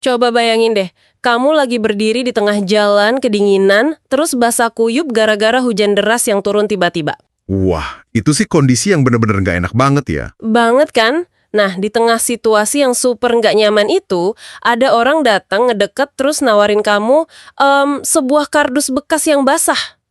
Coba bayangin deh, kamu lagi berdiri di tengah jalan kedinginan, terus basah kuyup gara-gara hujan deras yang turun tiba-tiba. Wah, itu sih kondisi yang bener-bener nggak enak banget ya. Banget kan? Nah, di tengah situasi yang super nggak nyaman itu, ada orang datang ngedeket terus nawarin kamu sebuah kardus bekas yang basah.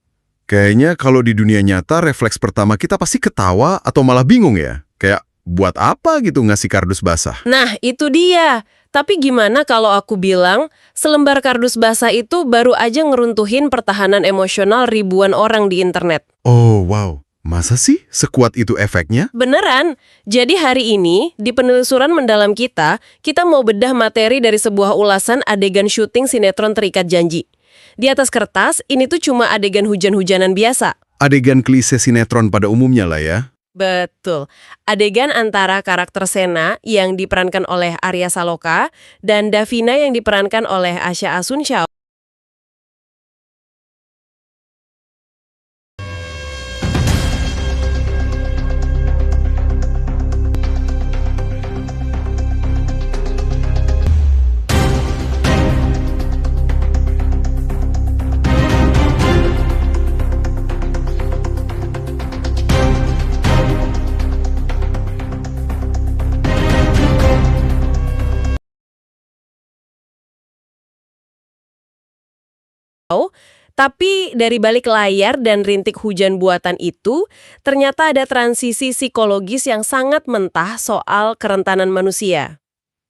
Kayaknya kalau di dunia nyata refleks pertama kita pasti ketawa atau malah bingung ya. Kayak buat apa gitu ngasih kardus basah? Nah, itu dia. Tapi gimana kalau aku bilang, selembar kardus basah itu baru aja ngeruntuhin pertahanan emosional ribuan orang di internet. Oh, wow. Masa sih sekuat itu efeknya? Beneran. Jadi hari ini, di penelusuran mendalam kita mau bedah materi dari sebuah ulasan adegan syuting sinetron Terikat Janji. Di atas kertas, ini tuh cuma adegan hujan-hujanan biasa. Adegan klise sinetron pada umumnya lah ya. Betul. Adegan antara karakter Sena yang diperankan oleh Arya Saloka dan Davina yang diperankan oleh Asya Asunsya. Tapi dari balik layar dan rintik hujan buatan itu, ternyata ada transisi psikologis yang sangat mentah soal kerentanan manusia.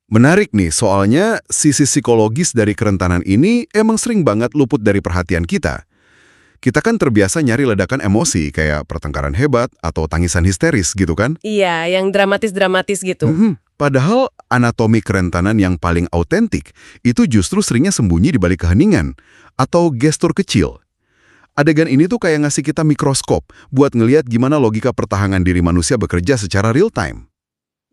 Menarik nih, soalnya sisi psikologis dari kerentanan ini emang sering banget luput dari perhatian kita. Kita kan terbiasa nyari ledakan emosi kayak pertengkaran hebat atau tangisan histeris gitu kan? Iya, yang dramatis-dramatis gitu. Padahal anatomi kerentanan yang paling autentik itu justru seringnya sembunyi di balik keheningan atau gestur kecil. Adegan ini tuh kayak ngasih kita mikroskop buat ngelihat gimana logika pertahanan diri manusia bekerja secara real time.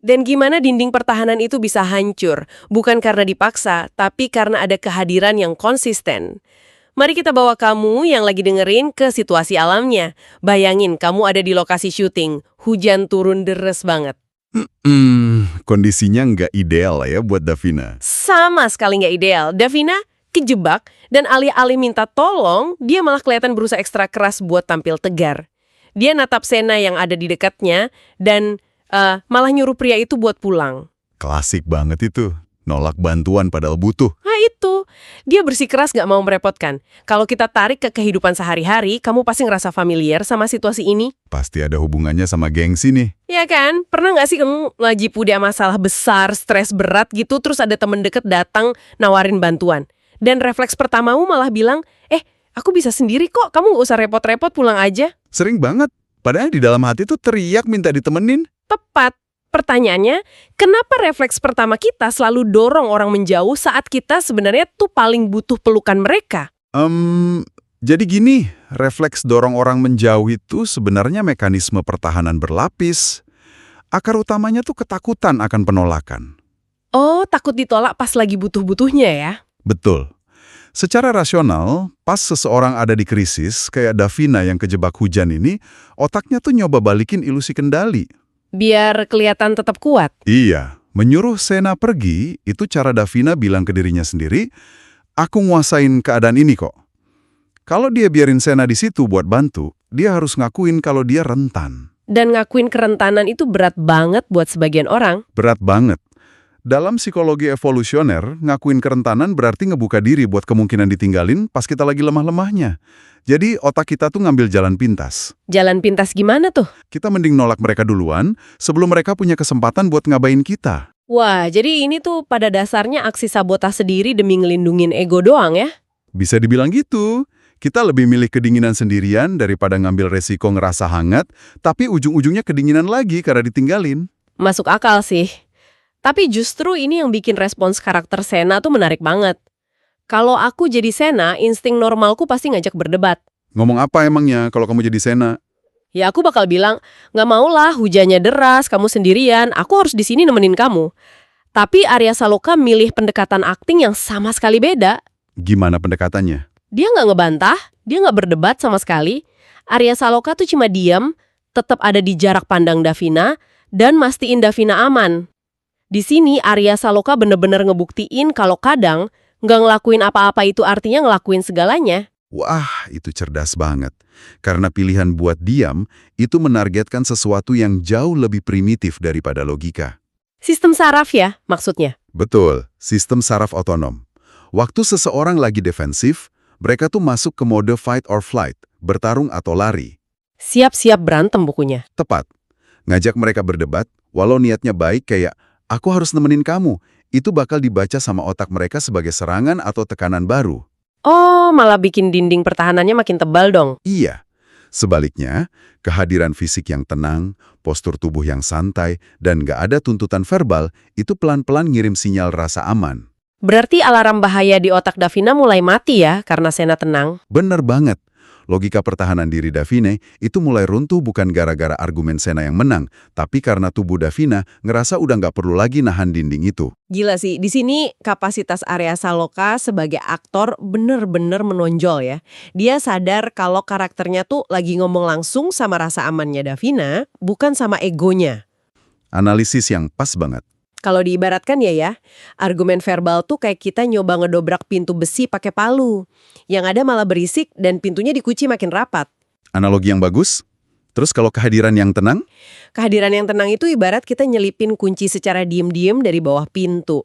Dan gimana dinding pertahanan itu bisa hancur, bukan karena dipaksa, tapi karena ada kehadiran yang konsisten. Mari kita bawa kamu yang lagi dengerin ke situasi alamnya. Bayangin kamu ada di lokasi syuting, hujan turun deres banget. Kondisinya nggak ideal lah ya buat Davina. Sama sekali nggak ideal. Davina kejebak dan alih-alih minta tolong, dia malah kelihatan berusaha ekstra keras buat tampil tegar. Dia natap Sena yang ada di dekatnya dan malah nyuruh pria itu buat pulang. Klasik banget itu. Nolak bantuan padahal butuh. Nah itu, dia bersikeras gak mau merepotkan. Kalau kita tarik ke kehidupan sehari-hari, kamu pasti ngerasa familiar sama situasi ini. Pasti ada hubungannya sama gengsi nih. Ya kan? Pernah gak sih kamu lagi punya masalah besar, stres berat gitu, terus ada temen deket datang nawarin bantuan. Dan refleks pertamamu malah bilang, aku bisa sendiri kok, kamu gak usah repot-repot, pulang aja. Sering banget. Padahal di dalam hati tuh teriak minta ditemenin. Tepat. Pertanyaannya, kenapa refleks pertama kita selalu dorong orang menjauh saat kita sebenarnya tuh paling butuh pelukan mereka? Jadi gini, refleks dorong orang menjauh itu sebenarnya mekanisme pertahanan berlapis. Akar utamanya tuh ketakutan akan penolakan. Oh, takut ditolak pas lagi butuh-butuhnya ya? Betul. Secara rasional, pas seseorang ada di krisis, kayak Davina yang kejebak hujan ini, otaknya tuh nyoba balikin ilusi kendali. Biar kelihatan tetap kuat. Iya, menyuruh Sena pergi, itu cara Davina bilang ke dirinya sendiri, aku nguasain keadaan ini kok. Kalau dia biarin Sena di situ buat bantu, dia harus ngakuin kalau dia rentan. Dan ngakuin kerentanan itu berat banget buat sebagian orang. Berat banget. Dalam psikologi evolusioner, ngakuin kerentanan berarti ngebuka diri buat kemungkinan ditinggalin pas kita lagi lemah-lemahnya. Jadi otak kita tuh ngambil jalan pintas. Jalan pintas gimana tuh? Kita mending nolak mereka duluan sebelum mereka punya kesempatan buat ngabain kita. Wah, jadi ini tuh pada dasarnya aksi sabotase diri demi ngelindungin ego doang ya? Bisa dibilang gitu. Kita lebih milih kedinginan sendirian daripada ngambil resiko ngerasa hangat, tapi ujung-ujungnya kedinginan lagi karena ditinggalin. Masuk akal sih. Tapi justru ini yang bikin respons karakter Sena tuh menarik banget. Kalau aku jadi Sena, insting normalku pasti ngajak berdebat. Ngomong apa emangnya kalau kamu jadi Sena? Ya aku bakal bilang, nggak maulah hujannya deras, kamu sendirian, aku harus di sini nemenin kamu. Tapi Arya Saloka milih pendekatan akting yang sama sekali beda. Gimana pendekatannya? Dia nggak ngebantah, dia nggak berdebat sama sekali. Arya Saloka tuh cuma diam, tetap ada di jarak pandang Davina, dan mastiin Davina aman. Di sini Arya Saloka bener-bener ngebuktiin kalau kadang nggak ngelakuin apa-apa itu artinya ngelakuin segalanya. Wah, itu cerdas banget. Karena pilihan buat diam, itu menargetkan sesuatu yang jauh lebih primitif daripada logika. Sistem saraf ya, maksudnya. Betul, sistem saraf otonom. Waktu seseorang lagi defensif, mereka tuh masuk ke mode fight or flight, bertarung atau lari. Siap-siap berantem bukunya. Tepat. Ngajak mereka berdebat, walau niatnya baik kayak, aku harus nemenin kamu, itu bakal dibaca sama otak mereka sebagai serangan atau tekanan baru. Oh, malah bikin dinding pertahanannya makin tebal dong. Iya. Sebaliknya, kehadiran fisik yang tenang, postur tubuh yang santai, dan nggak ada tuntutan verbal, itu pelan-pelan ngirim sinyal rasa aman. Berarti alarm bahaya di otak Davina mulai mati ya karena Sena tenang. Bener banget. Logika pertahanan diri Davina itu mulai runtuh bukan gara-gara argumen Sena yang menang, tapi karena tubuh Davina ngerasa udah nggak perlu lagi nahan dinding itu. Gila sih, di sini kapasitas Arya Saloka sebagai aktor bener-bener menonjol ya. Dia sadar kalau karakternya tuh lagi ngomong langsung sama rasa amannya Davina, bukan sama egonya. Analisis yang pas banget. Kalau diibaratkan ya, argumen verbal tuh kayak kita nyoba ngedobrak pintu besi pakai palu. Yang ada malah berisik dan pintunya dikunci makin rapat. Analogi yang bagus. Terus kalau kehadiran yang tenang? Kehadiran yang tenang itu ibarat kita nyelipin kunci secara diem-diem dari bawah pintu.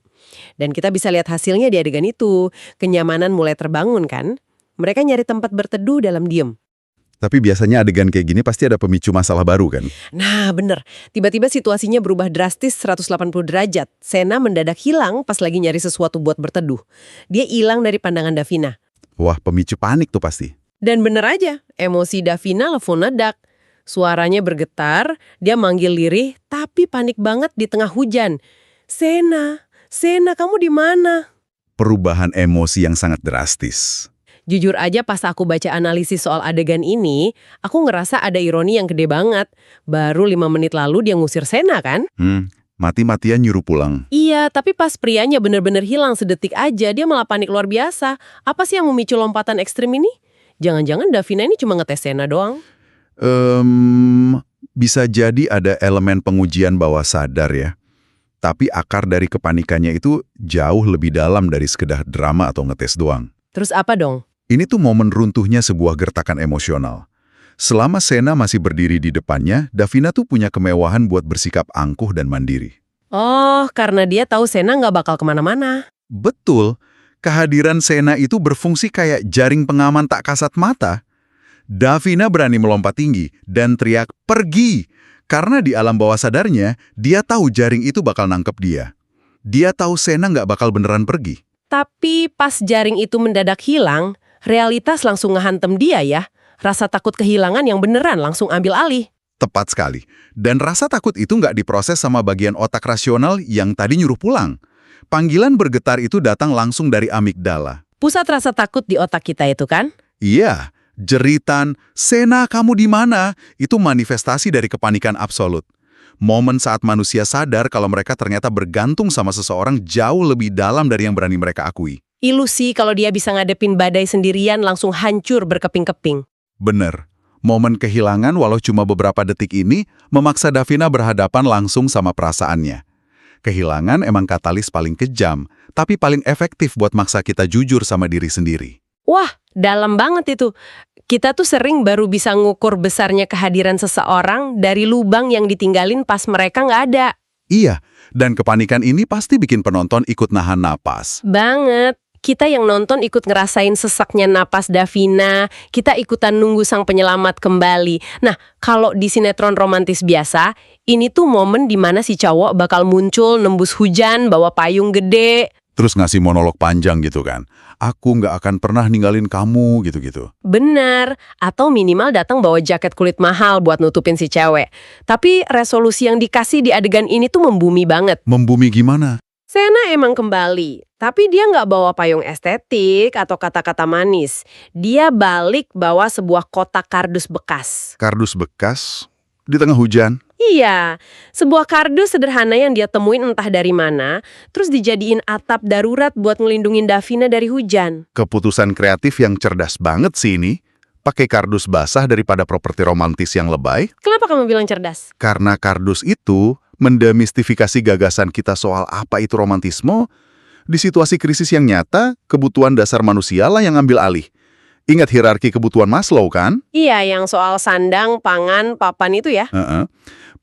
Dan kita bisa lihat hasilnya di adegan itu. Kenyamanan mulai terbangun kan? Mereka nyari tempat berteduh dalam diem. Tapi biasanya adegan kayak gini pasti ada pemicu masalah baru kan? Nah bener, tiba-tiba situasinya berubah drastis 180 derajat. Sena mendadak hilang pas lagi nyari sesuatu buat berteduh. Dia hilang dari pandangan Davina. Wah, pemicu panik tuh pasti. Dan bener aja, emosi Davina telepon nedak. Suaranya bergetar, dia manggil lirih, tapi panik banget di tengah hujan. Sena kamu di mana? Perubahan emosi yang sangat drastis. Jujur aja pas aku baca analisis soal adegan ini, aku ngerasa ada ironi yang gede banget. Baru 5 menit lalu dia ngusir Sena kan? Mati-matian nyuruh pulang. Iya, tapi pas prianya bener-bener hilang sedetik aja, dia malah panik luar biasa. Apa sih yang memicu lompatan ekstrim ini? Jangan-jangan Davina ini cuma ngetes Sena doang? Bisa jadi ada elemen pengujian bawah sadar ya. Tapi akar dari kepanikannya itu jauh lebih dalam dari sekedar drama atau ngetes doang. Terus apa dong? Ini tuh momen runtuhnya sebuah gertakan emosional. Selama Sena masih berdiri di depannya, Davina tuh punya kemewahan buat bersikap angkuh dan mandiri. Oh, karena dia tahu Sena nggak bakal kemana-mana. Betul, kehadiran Sena itu berfungsi kayak jaring pengaman tak kasat mata. Davina berani melompat tinggi dan teriak, "Pergi!" Karena di alam bawah sadarnya, dia tahu jaring itu bakal nangkep dia. Dia tahu Sena nggak bakal beneran pergi. Tapi pas jaring itu mendadak hilang, realitas langsung ngehantem dia ya. Rasa takut kehilangan yang beneran langsung ambil alih. Tepat sekali. Dan rasa takut itu nggak diproses sama bagian otak rasional yang tadi nyuruh pulang. Panggilan bergetar itu datang langsung dari amigdala. Pusat rasa takut di otak kita itu kan? Iya, jeritan, "Sena kamu di mana?" itu manifestasi dari kepanikan absolut. Momen saat manusia sadar kalau mereka ternyata bergantung sama seseorang jauh lebih dalam dari yang berani mereka akui. Ilusi kalau dia bisa ngadepin badai sendirian langsung hancur berkeping-keping. Bener. Momen kehilangan walau cuma beberapa detik ini memaksa Davina berhadapan langsung sama perasaannya. Kehilangan emang katalis paling kejam, tapi paling efektif buat maksa kita jujur sama diri sendiri. Wah, dalam banget itu. Kita tuh sering baru bisa ngukur besarnya kehadiran seseorang dari lubang yang ditinggalin pas mereka nggak ada. Iya, dan kepanikan ini pasti bikin penonton ikut nahan napas. Banget. Kita yang nonton ikut ngerasain sesaknya napas Davina, kita ikutan nunggu sang penyelamat kembali. Nah, kalau di sinetron romantis biasa, ini tuh momen dimana si cowok bakal muncul nembus hujan, bawa payung gede. Terus ngasih monolog panjang gitu kan. "Aku nggak akan pernah ninggalin kamu," gitu-gitu. Benar, atau minimal datang bawa jaket kulit mahal buat nutupin si cewek. Tapi resolusi yang dikasih di adegan ini tuh membumi banget. Membumi gimana? Sena emang kembali, tapi dia nggak bawa payung estetik atau kata-kata manis. Dia balik bawa sebuah kotak kardus bekas. Kardus bekas di tengah hujan. Iya, sebuah kardus sederhana yang dia temuin entah dari mana, terus dijadiin atap darurat buat ngelindungin Davina dari hujan. Keputusan kreatif yang cerdas banget sih ini. Pakai kardus basah daripada properti romantis yang lebay. Kenapa kamu bilang cerdas? Karena kardus itu mendemistifikasi gagasan kita soal apa itu romantisme. Di situasi krisis yang nyata, kebutuhan dasar manusia lah yang ambil alih. Ingat hierarki kebutuhan Maslow kan? Iya, yang soal sandang, pangan, papan itu ya.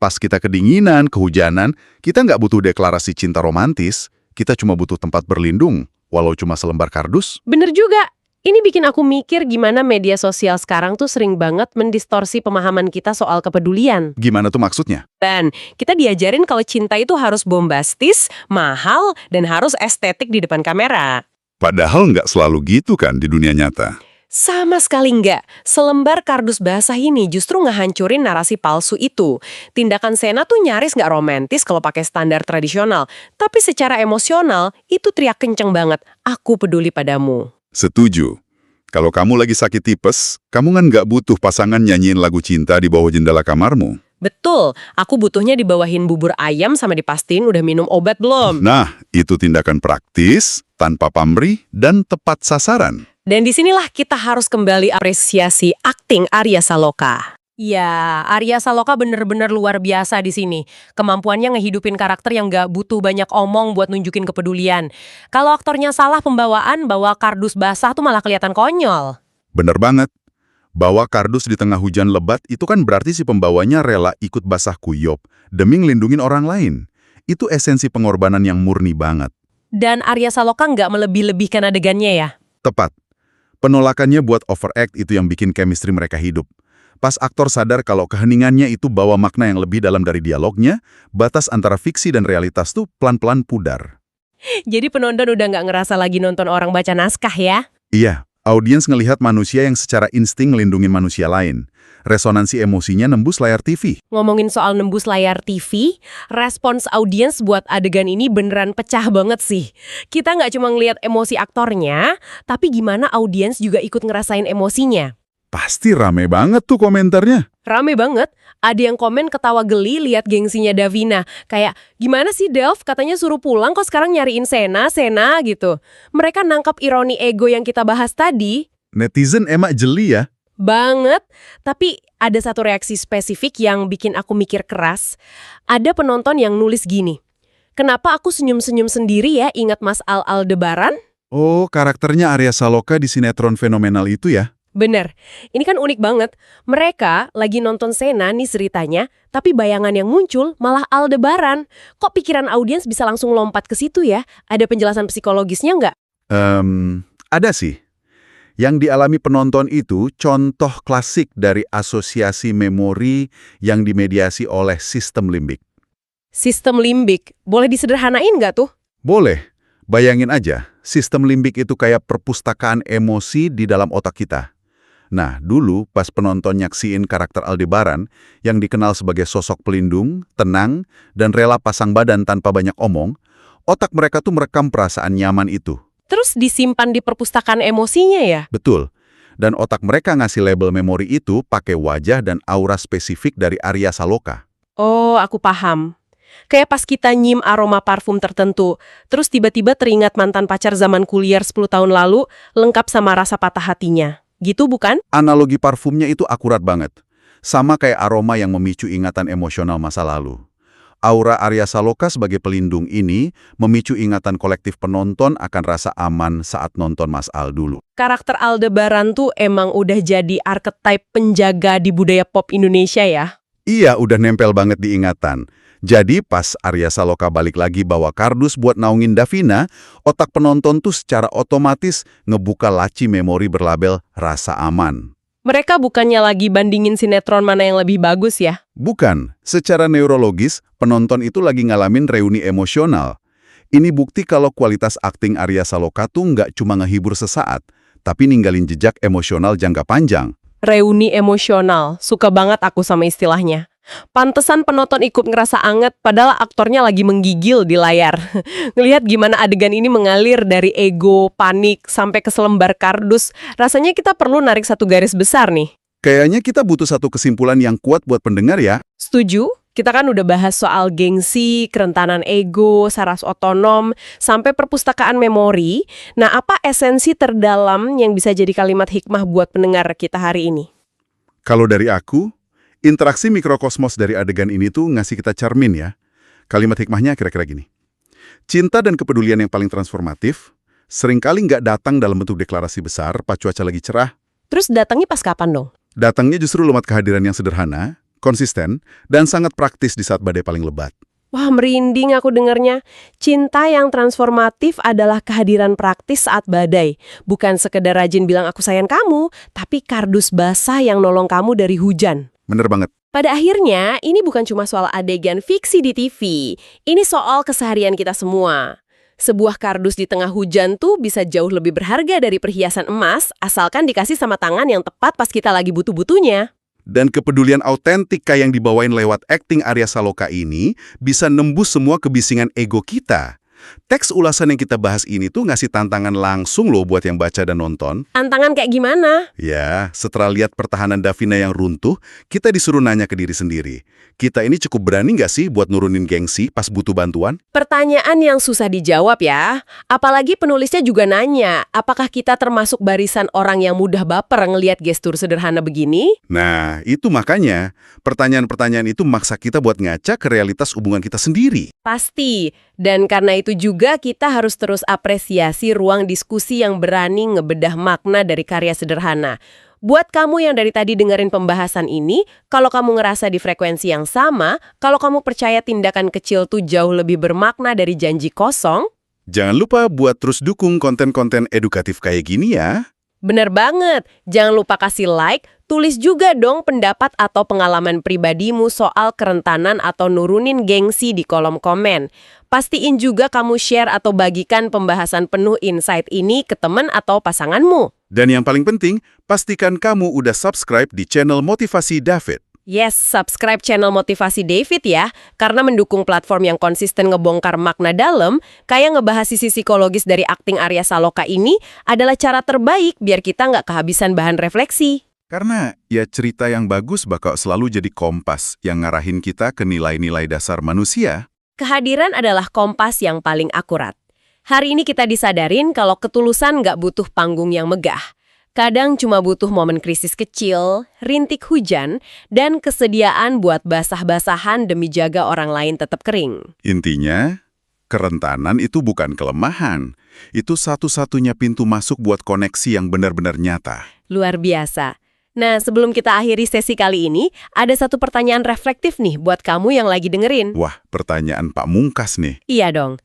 Pas kita kedinginan, kehujanan, kita nggak butuh deklarasi cinta romantis, kita cuma butuh tempat berlindung, walau cuma selembar kardus. Bener juga. Ini bikin aku mikir gimana media sosial sekarang tuh sering banget mendistorsi pemahaman kita soal kepedulian. Gimana tuh maksudnya? Dan kita diajarin kalau cinta itu harus bombastis, mahal, dan harus estetik di depan kamera. Padahal nggak selalu gitu kan di dunia nyata. Sama sekali enggak. Selembar kardus basah ini justru ngehancurin narasi palsu itu. Tindakan Sena tuh nyaris nggak romantis kalau pakai standar tradisional. Tapi secara emosional, itu teriak kenceng banget. Aku peduli padamu. Setuju. Kalau kamu lagi sakit tipes, kamu kan nggak butuh pasangan nyanyiin lagu cinta di bawah jendela kamarmu. Betul, aku butuhnya dibawahin bubur ayam sama dipastiin udah minum obat belum. Nah, itu tindakan praktis, tanpa pamrih, dan tepat sasaran. Dan disinilah kita harus kembali apresiasi akting Arya Saloka. Ya, Arya Saloka bener-bener luar biasa di sini. Kemampuannya ngehidupin karakter yang nggak butuh banyak omong buat nunjukin kepedulian. Kalau aktornya salah pembawaan, bawa kardus basah tuh malah kelihatan konyol. Bener banget. Bawa kardus di tengah hujan lebat itu kan berarti si pembawanya rela ikut basah kuyup demi ngelindungin orang lain. Itu esensi pengorbanan yang murni banget. Dan Arya Saloka nggak melebih-lebihkan adegannya ya? Tepat. Penolakannya buat overact itu yang bikin chemistry mereka hidup. Pas aktor sadar kalau keheningannya itu bawa makna yang lebih dalam dari dialognya, batas antara fiksi dan realitas tuh pelan-pelan pudar. Jadi penonton udah nggak ngerasa lagi nonton orang baca naskah ya? Iya, audiens ngelihat manusia yang secara insting ngelindungin manusia lain. Resonansi emosinya nembus layar TV. Ngomongin soal nembus layar TV, respons audiens buat adegan ini beneran pecah banget sih. Kita nggak cuma ngelihat emosi aktornya, tapi gimana audiens juga ikut ngerasain emosinya. Pasti rame banget tuh komentarnya. Rame banget. Ada yang komen ketawa geli lihat gengsinya Davina. Kayak, gimana sih Delv? Katanya suruh pulang kok sekarang nyariin Sena gitu. Mereka nangkap ironi ego yang kita bahas tadi. Netizen emak jeli ya. Banget, tapi ada satu reaksi spesifik yang bikin aku mikir keras. Ada penonton yang nulis gini, kenapa aku senyum-senyum sendiri ya ingat Mas Aldebaran? Oh, karakternya Arya Saloka di sinetron fenomenal itu ya? Bener, ini kan unik banget. Mereka lagi nonton Sena nih ceritanya, tapi bayangan yang muncul malah Aldebaran. Kok pikiran audiens bisa langsung lompat ke situ ya? Ada penjelasan psikologisnya nggak? Ada sih. Yang dialami penonton itu contoh klasik dari asosiasi memori yang dimediasi oleh sistem limbik. Sistem limbik, boleh disederhanain nggak tuh? Boleh. Bayangin aja, sistem limbik itu kayak perpustakaan emosi di dalam otak kita. Nah, dulu pas penonton nyaksiin karakter Aldebaran yang dikenal sebagai sosok pelindung, tenang, dan rela pasang badan tanpa banyak omong, otak mereka tuh merekam perasaan nyaman itu. Terus disimpan di perpustakaan emosinya ya? Betul. Dan otak mereka ngasih label memori itu pakai wajah dan aura spesifik dari Arya Saloka. Oh, aku paham. Kayak pas kita nyim aroma parfum tertentu, terus tiba-tiba teringat mantan pacar zaman kuliah 10 tahun lalu, lengkap sama rasa patah hatinya. Gitu bukan? Analogi parfumnya itu akurat banget. Sama kayak aroma yang memicu ingatan emosional masa lalu. Aura Arya Saloka sebagai pelindung ini memicu ingatan kolektif penonton akan rasa aman saat nonton Mas Al dulu. Karakter Aldebaran tuh emang udah jadi archetype penjaga di budaya pop Indonesia ya? Iya, udah nempel banget di ingatan. Jadi pas Arya Saloka balik lagi bawa kardus buat naungin Davina, otak penonton tuh secara otomatis ngebuka laci memori berlabel rasa aman. Mereka bukannya lagi bandingin sinetron mana yang lebih bagus ya? Bukan. Secara neurologis, penonton itu lagi ngalamin reuni emosional. Ini bukti kalau kualitas akting Arya Saloka tuh nggak cuma ngehibur sesaat, tapi ninggalin jejak emosional jangka panjang. Reuni emosional, suka banget aku sama istilahnya. Pantesan penonton ikut ngerasa anget padahal aktornya lagi menggigil di layar. Ngelihat gimana adegan ini mengalir dari ego, panik, sampai ke selembar kardus, rasanya kita perlu narik satu garis besar nih. Kayaknya kita butuh satu kesimpulan yang kuat buat pendengar ya. Setuju? Kita kan udah bahas soal gengsi, kerentanan ego, saras otonom, sampai perpustakaan memori. Nah, apa esensi terdalam yang bisa jadi kalimat hikmah buat pendengar kita hari ini? Kalau dari aku, interaksi mikrokosmos dari adegan ini tuh ngasih kita cermin ya. Kalimat hikmahnya kira-kira gini. Cinta dan kepedulian yang paling transformatif seringkali nggak datang dalam bentuk deklarasi besar pas cuaca lagi cerah. Terus datangnya pas kapan dong? Datangnya justru lewat kehadiran yang sederhana, konsisten, dan sangat praktis di saat badai paling lebat. Wah, merinding aku dengernya. Cinta yang transformatif adalah kehadiran praktis saat badai. Bukan sekedar rajin bilang aku sayang kamu, tapi kardus basah yang nolong kamu dari hujan. Bener banget. Pada akhirnya, ini bukan cuma soal adegan fiksi di TV. Ini soal keseharian kita semua. Sebuah kardus di tengah hujan tuh bisa jauh lebih berharga dari perhiasan emas, asalkan dikasih sama tangan yang tepat pas kita lagi butuh-butuhnya. Dan kepedulian autentik kayak yang dibawain lewat akting Arya Saloka ini bisa nembus semua kebisingan ego kita. Teks ulasan yang kita bahas ini tuh ngasih tantangan langsung loh buat yang baca dan nonton. Tantangan kayak gimana? Ya, setelah lihat pertahanan Davina yang runtuh, kita disuruh nanya ke diri sendiri. Kita ini cukup berani nggak sih buat nurunin gengsi pas butuh bantuan? Pertanyaan yang susah dijawab ya. Apalagi penulisnya juga nanya, apakah kita termasuk barisan orang yang mudah baper ngelihat gestur sederhana begini? Nah, itu makanya pertanyaan-pertanyaan itu maksa kita buat ngaca ke realitas hubungan kita sendiri. Pasti. Dan karena itu juga kita harus terus apresiasi ruang diskusi yang berani ngebedah makna dari karya sederhana. Buat kamu yang dari tadi dengerin pembahasan ini, kalau kamu ngerasa di frekuensi yang sama, kalau kamu percaya tindakan kecil tuh jauh lebih bermakna dari janji kosong, Jangan lupa buat terus dukung konten-konten edukatif kayak gini ya. bener banget. Jangan lupa kasih like, tulis juga dong pendapat atau pengalaman pribadimu soal kerentanan atau nurunin gengsi di kolom komen. Pastiin juga kamu share atau bagikan pembahasan penuh insight ini ke teman atau pasanganmu. Dan yang paling penting, pastikan kamu udah subscribe di channel Motivasi David. Yes, subscribe channel Motivasi David ya, karena mendukung platform yang konsisten ngebongkar makna dalam, kayak ngebahas sisi psikologis dari akting Arya Saloka ini, adalah cara terbaik biar kita nggak kehabisan bahan refleksi. Karena ya cerita yang bagus bakal selalu jadi kompas yang ngarahin kita ke nilai-nilai dasar manusia. Kehadiran adalah kompas yang paling akurat. Hari ini kita disadarin kalau ketulusan nggak butuh panggung yang megah. Kadang cuma butuh momen krisis kecil, rintik hujan, dan kesediaan buat basah-basahan demi jaga orang lain tetap kering. Intinya, kerentanan itu bukan kelemahan. Itu satu-satunya pintu masuk buat koneksi yang benar-benar nyata. Luar biasa. Nah, sebelum kita akhiri sesi kali ini, ada satu pertanyaan reflektif nih buat kamu yang lagi dengerin. Wah, pertanyaan Pak Mungkas nih. Iya dong.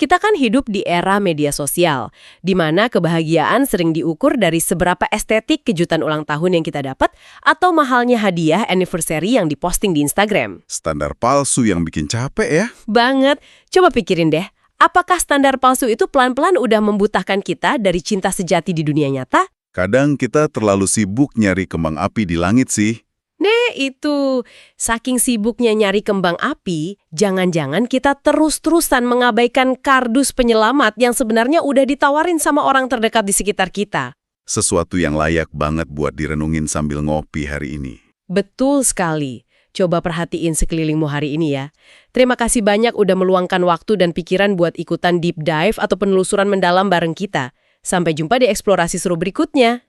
Kita kan hidup di era media sosial, di mana kebahagiaan sering diukur dari seberapa estetik kejutan ulang tahun yang kita dapat atau mahalnya hadiah anniversary yang diposting di Instagram. Standar palsu yang bikin capek ya. Banget. Coba pikirin deh, apakah standar palsu itu pelan-pelan udah membutahkan kita dari cinta sejati di dunia nyata? Kadang kita terlalu sibuk nyari kembang api di langit sih. Itu, saking sibuknya nyari kembang api, jangan-jangan kita terus-terusan mengabaikan kardus penyelamat yang sebenarnya udah ditawarin sama orang terdekat di sekitar kita. Sesuatu yang layak banget buat direnungin sambil ngopi hari ini. Betul sekali. Coba perhatiin sekelilingmu hari ini ya. Terima kasih banyak udah meluangkan waktu dan pikiran buat ikutan deep dive atau penelusuran mendalam bareng kita. Sampai jumpa di eksplorasi seru berikutnya.